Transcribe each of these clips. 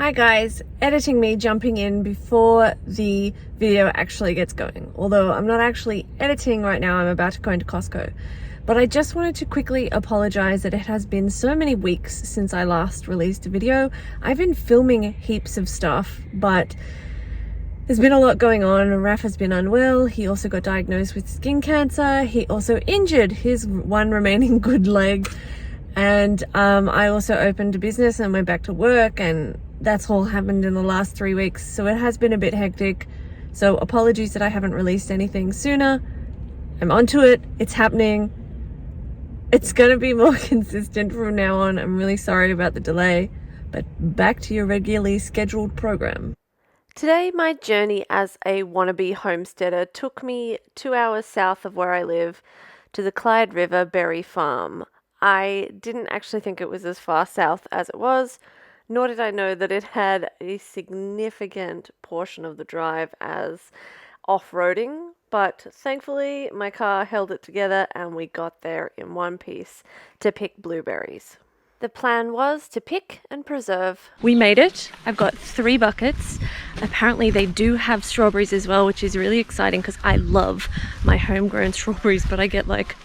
Hi guys, editing me jumping in before the video actually gets going. Although I'm not actually editing right now, I'm about to go into Costco. But I just wanted to quickly apologize that it has been so many weeks since I last released a video. I've been filming heaps of stuff, but there's been a lot going on. Raf has been unwell. He also got diagnosed with skin cancer. He also injured his one remaining good leg. And I also opened a business and went back to work, and that's all happened in the last 3 weeks. So it has been a bit hectic. So apologies that I haven't released anything sooner. I'm onto it. It's happening. It's going to be more consistent from now on. I'm really sorry about the delay, but back to your regularly scheduled program. Today, my journey as a wannabe homesteader took me 2 hours south of where I live to the Clyde River Berry Farm. I didn't actually think it was as far south as it was, nor did I know that it had a significant portion of the drive as off-roading, but thankfully my car held it together and we got there in one piece to pick blueberries. The plan was to pick and preserve. We made it. I've got 3 buckets. Apparently they do have strawberries as well, which is really exciting because I love my homegrown strawberries, but I get like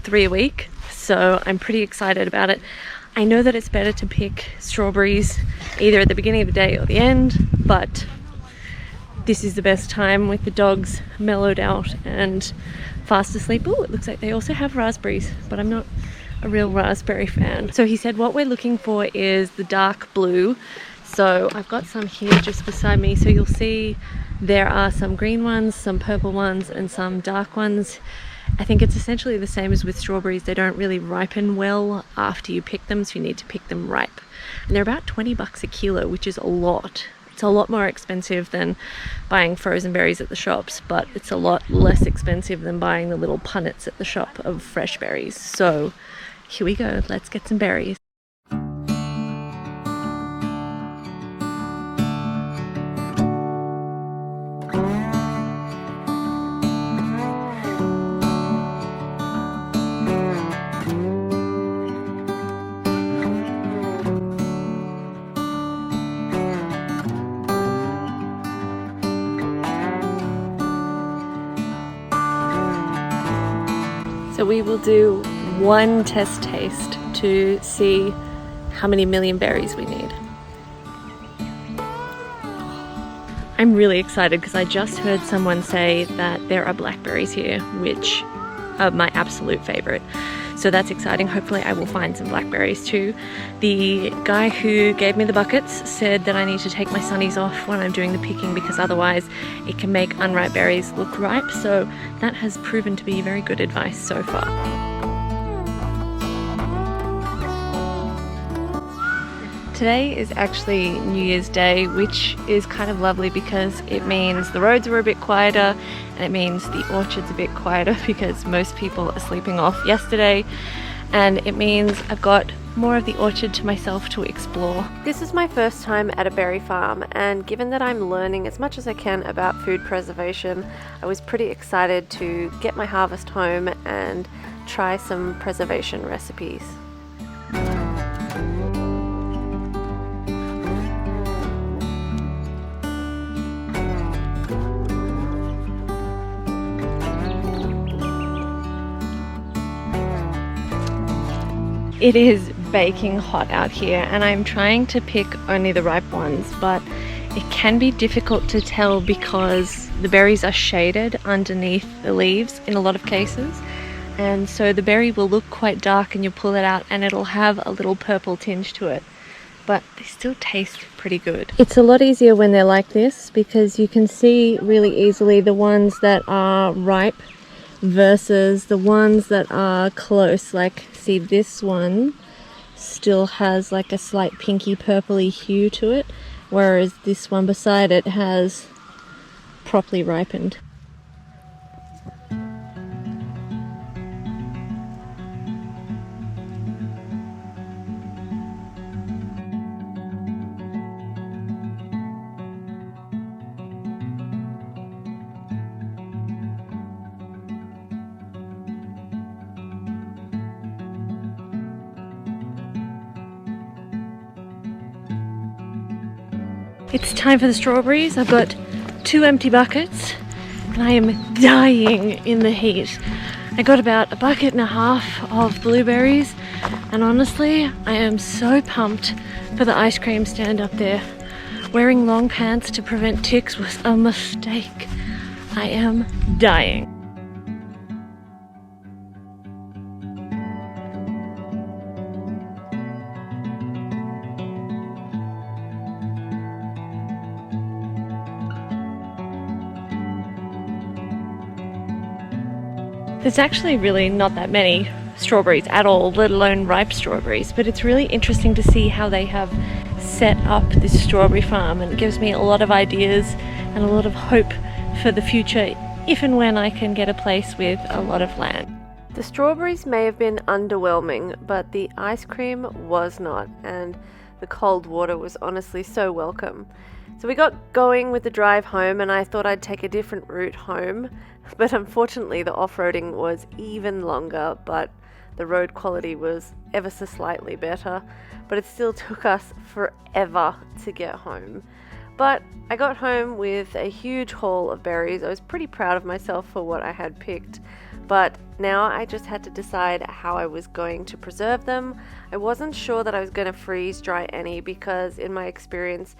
3 a week, so I'm pretty excited about it. I know that it's better to pick strawberries either at the beginning of the day or the end, but this is the best time with the dogs mellowed out and fast asleep. Oh, it looks like they also have raspberries, but I'm not a real raspberry fan. So he said what we're looking for is the dark blue. So I've got some here just beside me. So you'll see there are some green ones, some purple ones, and some dark ones. I think it's essentially the same as with strawberries. They don't really ripen well after you pick them, so you need to pick them ripe. And they're about 20 bucks a kilo, which is a lot. It's a lot more expensive than buying frozen berries at the shops, but it's a lot less expensive than buying the little punnets at the shop of fresh berries. So here we go, let's get some berries. So we will do one test taste to see how many million berries we need. I'm really excited because I just heard someone say that there are blackberries here, which are my absolute favorite. So that's exciting. Hopefully I will find some blackberries too. The guy who gave me the buckets said that I need to take my sunnies off when I'm doing the picking because otherwise it can make unripe berries look ripe. So that has proven to be very good advice so far. Today is actually New Year's Day, which is kind of lovely because it means the roads were a bit quieter and it means the orchard's a bit quieter because most people are sleeping off yesterday, and it means I've got more of the orchard to myself to explore. This is my first time at a berry farm, and given that I'm learning as much as I can about food preservation, I was pretty excited to get my harvest home and try some preservation recipes. It is baking hot out here and I'm trying to pick only the ripe ones, but it can be difficult to tell because the berries are shaded underneath the leaves in a lot of cases, and so the berry will look quite dark and you pull it out and it'll have a little purple tinge to it, but they still taste pretty good. It's a lot easier when they're like this because you can see really easily the ones that are ripe versus the ones that are close. Like, see, this one still has like a slight pinky purpley hue to it, whereas this one beside it has properly ripened. It's time for the strawberries. I've got 2 empty buckets and I am dying in the heat. I got about 1.5 buckets of blueberries, and honestly, I am so pumped for the ice cream stand up there. Wearing long pants to prevent ticks was a mistake. I am dying. There's actually really not that many strawberries at all, let alone ripe strawberries, but it's really interesting to see how they have set up this strawberry farm, and it gives me a lot of ideas and a lot of hope for the future if and when I can get a place with a lot of land. The strawberries may have been underwhelming, but the ice cream was not, and the cold water was honestly so welcome. So we got going with the drive home, and I thought I'd take a different route home, but unfortunately the off-roading was even longer, but the road quality was ever so slightly better, but it still took us forever to get home. But I got home with a huge haul of berries. I was pretty proud of myself for what I had picked, but now I just had to decide how I was going to preserve them. I wasn't sure that I was going to freeze dry any, because in my experience,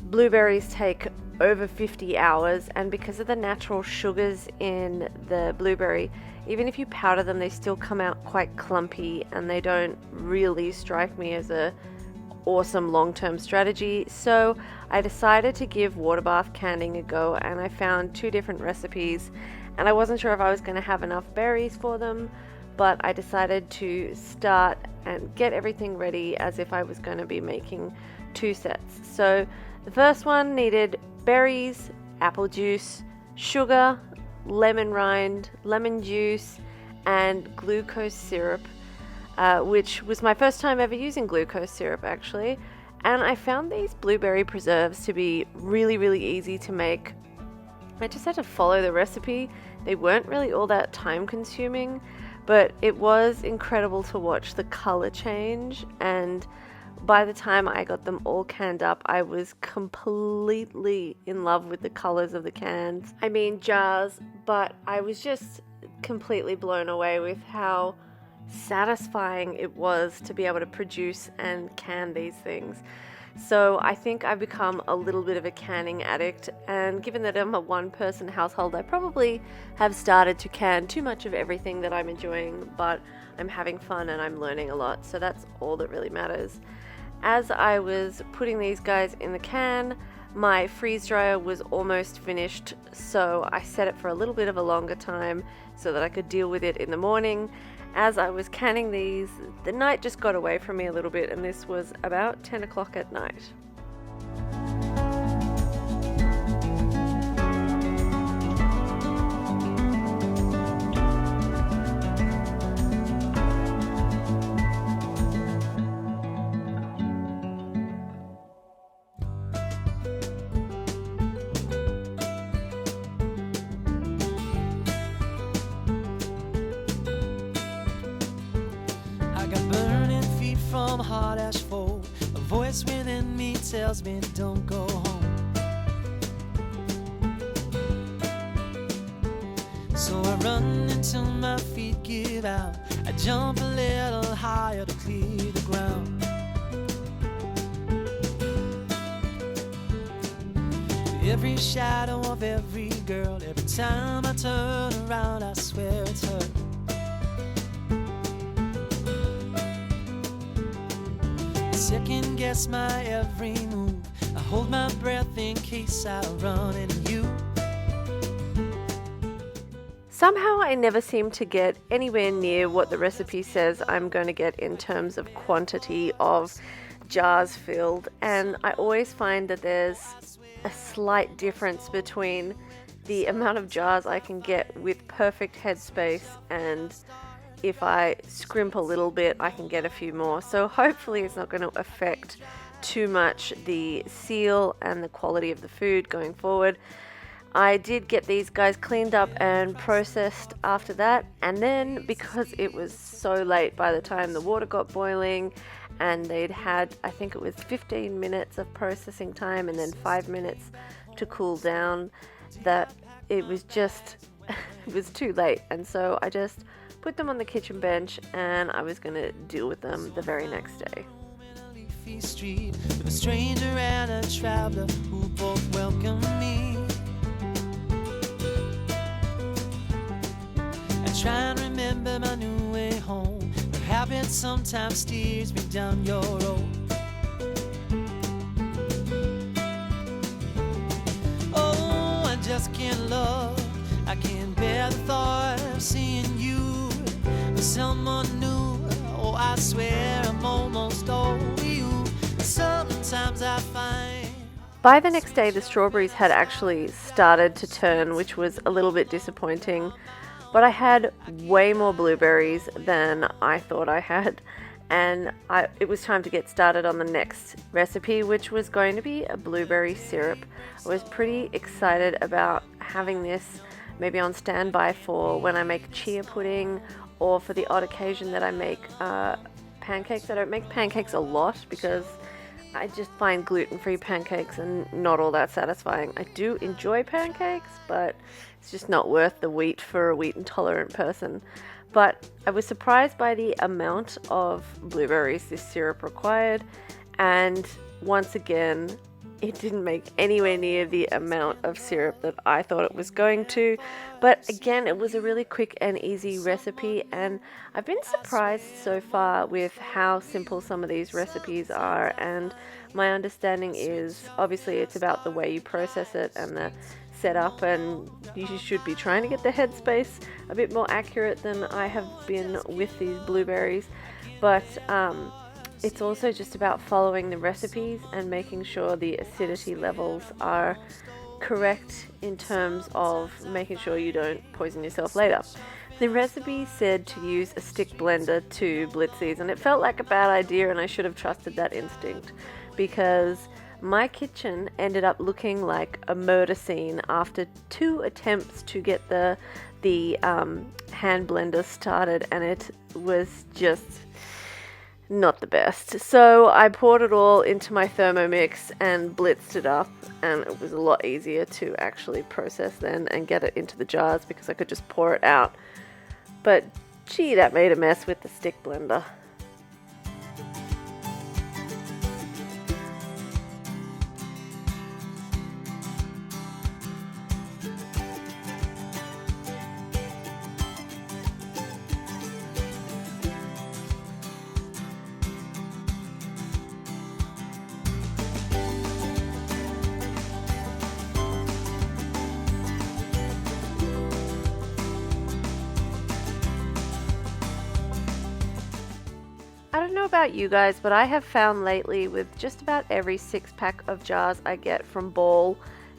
blueberries take over 50 hours, and because of the natural sugars in the blueberry, even if you powder them, they still come out quite clumpy, and they don't really strike me as a awesome long-term strategy. So I decided to give water bath canning a go, and I found 2 different recipes, and I wasn't sure if I was going to have enough berries for them, but I decided to start and get everything ready as if I was going to be making 2 sets. So the first one needed berries, apple juice, sugar, lemon rind, lemon juice, and glucose syrup, which was my first time ever using glucose syrup actually. And I found these blueberry preserves to be really, really easy to make. I just had to follow the recipe. They weren't really all that time consuming, but it was incredible to watch the color change, and by the time I got them all canned up, I was completely in love with the colors of the cans. I mean jars, but I was just completely blown away with how satisfying it was to be able to produce and can these things. So I think I've become a little bit of a canning addict, and given that I'm a 1-person household, I probably have started to can too much of everything that I'm enjoying, but I'm having fun and I'm learning a lot, so that's all that really matters. As I was putting these guys in the can, my freeze dryer was almost finished, so I set it for a little bit of a longer time so that I could deal with it in the morning. As I was canning these, the night just got away from me a little bit, and this was about 10 o'clock at night. Hot asphalt, a voice within me tells me don't go home. So I run until my feet give out. I jump a little higher to clear the ground. Every shadow of every girl, every time I turn around, I swear it's her. Second guess my every move. I hold my breath in case I run into you. Somehow I never seem to get anywhere near what the recipe says I'm going to get in terms of quantity of jars filled, and I always find that there's a slight difference between the amount of jars I can get with perfect headspace, and if I scrimp a little bit I can get a few more. So hopefully it's not going to affect too much the seal and the quality of the food going forward. I did get these guys cleaned up and processed after that, and then because it was so late by the time the water got boiling and they'd had, I think it was 15 minutes of processing time and then 5 minutes to cool down, that it was just, it was too late. And so I just put them on the kitchen bench and I was gonna deal with them the very next day. Street with a stranger and a traveler who both welcomed me. I try and remember my new way home, but habit sometimes steers me down your road. Oh, I just can't love, I can't bear the thought of seeing you with someone new. Oh, I swear I'm almost over you. Sometimes I find. By the next day, the strawberries had actually started to turn, which was a little bit disappointing, but I had way more blueberries than I thought I had, and it was time to get started on the next recipe, which was going to be a blueberry syrup. I was pretty excited about having this maybe on standby for when I make chia pudding, or for the odd occasion that I make pancakes. I don't make pancakes a lot because I just find gluten-free pancakes and not all that satisfying. I do enjoy pancakes, but it's just not worth the wheat for a wheat-intolerant person. But I was surprised by the amount of blueberries this syrup required, and once again, it didn't make anywhere near the amount of syrup that I thought it was going to. But again, it was a really quick and easy recipe, and I've been surprised so far with how simple some of these recipes are. And my understanding is obviously it's about the way you process it and the setup, and you should be trying to get the headspace a bit more accurate than I have been with these blueberries. But it's also just about following the recipes and making sure the acidity levels are correct in terms of making sure you don't poison yourself later. The recipe said to use a stick blender to blitz these, and it felt like a bad idea, and I should have trusted that instinct, because my kitchen ended up looking like a murder scene after 2 attempts to get the hand blender started, and it was just not the best. So I poured it all into my Thermomix and blitzed it up, and it was a lot easier to actually process then and get it into the jars because I could just pour it out. But gee, that made a mess with the stick blender. I don't know about you guys, but I have found lately with just about every 6-pack of jars I get from Ball,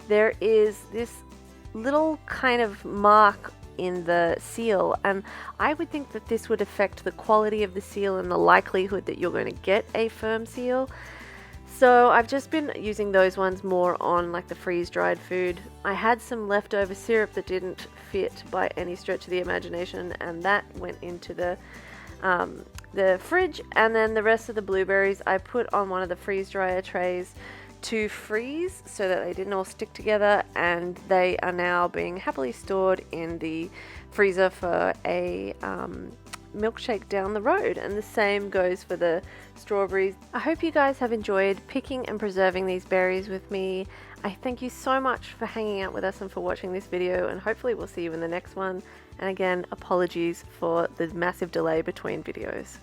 there is this little kind of mark in the seal, and I would think that this would affect the quality of the seal and the likelihood that you're going to get a firm seal. So I've just been using those ones more on like the freeze-dried food. I had some leftover syrup that didn't fit by any stretch of the imagination, and that went into the fridge, and then the rest of the blueberries I put on one of the freeze dryer trays to freeze so that they didn't all stick together, and they are now being happily stored in the freezer for a milkshake down the road. And the same goes for the strawberries. I hope you guys have enjoyed picking and preserving these berries with me. I thank you so much for hanging out with us and for watching this video, and hopefully we'll see you in the next one. And again, apologies for the massive delay between videos.